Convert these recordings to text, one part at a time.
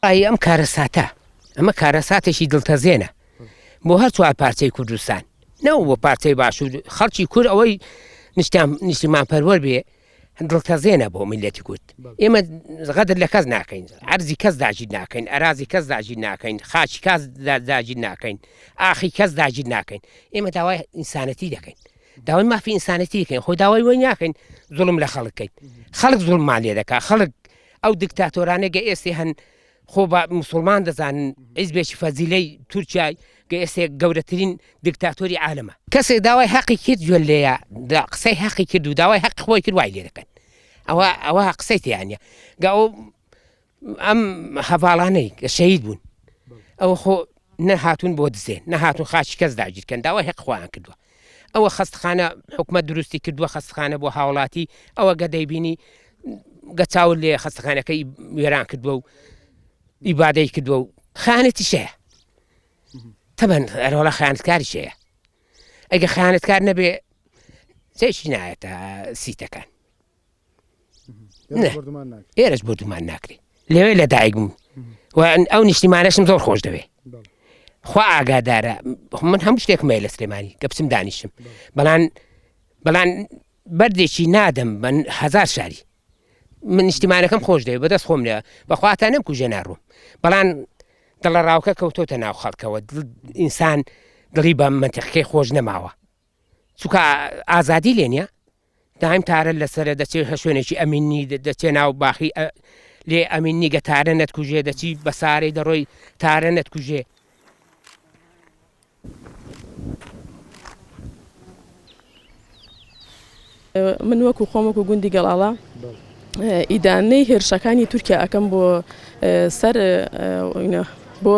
ئای ئەم کارەساتە ئەمە کارەساتێکی دڵتەزێنە بۆ هەر چوار پارچەی کوردستان نەوە بۆ پارچەی باشوور خەڵکی کورد ئەوەی نیشتیمانپەروەر بێ دڵتەزێنە بۆ میلەتی کورد ئێمە غەدر لە کەس ناکەین عەرزی کەس داگیر ناکەین ئەرازی کەس داگیر ناکەین خاچی کەس داگیر ناکەین ئاخی کەس داگیر ناکەین ئێمە داوای ئینسانەتی دەکەین داوای مافی ئینسانەتی دەکەین خۆی داوای وەی ناکەین زوڵم لە خەڵکەین خەڵک زوڵمان لێ دەکات خەڵک ئەو دیکتاتۆرانەگە ئێستی هەن خۆ بە مسلمان دەزانن حیزبێکی فەزیلەی تورکیای کە ئێستا گەورەترین دیکتاتۆری عالەمە کەسێک داوای حەقی کرد گوێ لێیە قسەی حەقی کرد و داوای حەقی خۆی کرد وای لێ دەکەن ئەوە قسەی تیانە گاو ئەم هەڤاڵانەی کە شەهید بوون ئەوە خۆ نەهاتوون بۆ دزێن نەهاتوون خاچی کەس داگیرکەن داوای حەق خۆیان کردووە ئەوە خەستخانە حکومەت دروستی کردووە خەستخانە بۆ هاوڵاتی ئەوە گە دەیبینی گەچاول لێ خەستخانەکەی وێران کردووە و ئیبادەی کردووە و خیانەتی شەیە تەبەن ئەرۆڵە خیانەتکاری شەیە ئەگە خیانەتکار نەبێ چێشی نایەتە سیتەکان ئێرەش بۆ دومان ناکرێت لەوێ لە دایکم و ئەو نیشتیمانەشم زۆر خۆش دەوێ خوا ئاگادارە من هەموو شتێکم هەیە لە سلێمانی کە بچم دانیشم بەڵام بەردێکی نادەم بە هەزار شاری من نیشتیمانەکەم خۆش دەوێت بەدەست خۆم لێ بەخواتان نەمکوژێ ناڕووم بەڵام دڵە ڕاوکە کەوتۆتە ناو خەڵکەوە ئینسان دڵی بە منتیقەکەی خۆش نەماوە چونکە ئازادی لێ نییە دایم تارە لەسەرە دەچێت شوێنێکی ئەمینی دەچێت ناو باخی لێ ئەمینی گە تارە نەتکوژێ دەچی بە سارەی دەڕۆی تارە نەتکوژێ من وەکو خۆم وەکو گوندی گەڵاڵە ئیدانەی هێرشەکانی تورکیا ئەەکەم بۆ سەر بۆ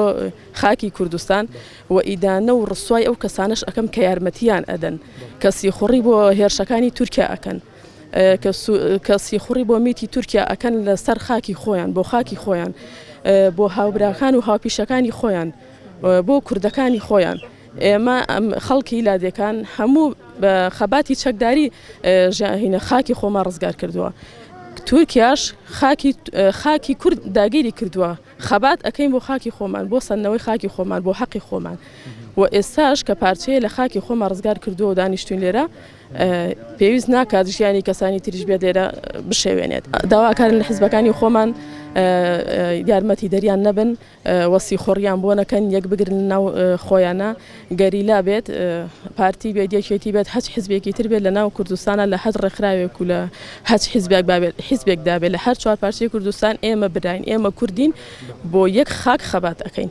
خاکی کوردستان و ئیدانە و ڕسوای ئەو کەسانش ئەەکەم کە یارمەتیان ئەدەن کەسی خوڕی بۆ هێرشەکانی تورکیا ئەەکەن کەسی خوڕی بۆ میتی تورکیا ئەەکەن لە سەر خاکی خۆیان بۆ خاکی خۆیان بۆ هاوبراکان و هاوپیشەکانی خۆیان بۆ کوردەکانی خۆیان ئێمە خەڵکی لادێکان هەموو بە خەباتی چەکداری ژاهینە خاکی خۆمان ڕزگار کردووە تورکیاش خاکی کورد داگیری کردووە خەبات ئەەکەین بۆ خاکی خۆمان بۆ سەرنەوەی خاکی خۆمان بۆ حەقی خۆمان و ئێستاش کە پارچەیە لە خاکی خۆمان ڕزگار کردووە و دانیشتوین لێرە پێویست ناکات ژیانی کەسانی تریش بێت لێرە بشێوێنێت داواکارن لە حیزبەکانی خۆمان یارمەتی دەریان نەبن وەسی خۆڕیان بۆ نەکەن یەک بگرن ناو خۆیانە گەریلا بێت پارتی بێت یەکێتی بێت هەچ حیزبێکی تر بێت لە ناو کوردستانە لە هەر ڕێکخراوێک و لە هەچ حیزبێک بابێت حیزبێک دابێت لە هەر چوار پارچەی کوردستان ئێمە براین ئێمە کوردین بۆ یەک خاک خەبات ئەەکەین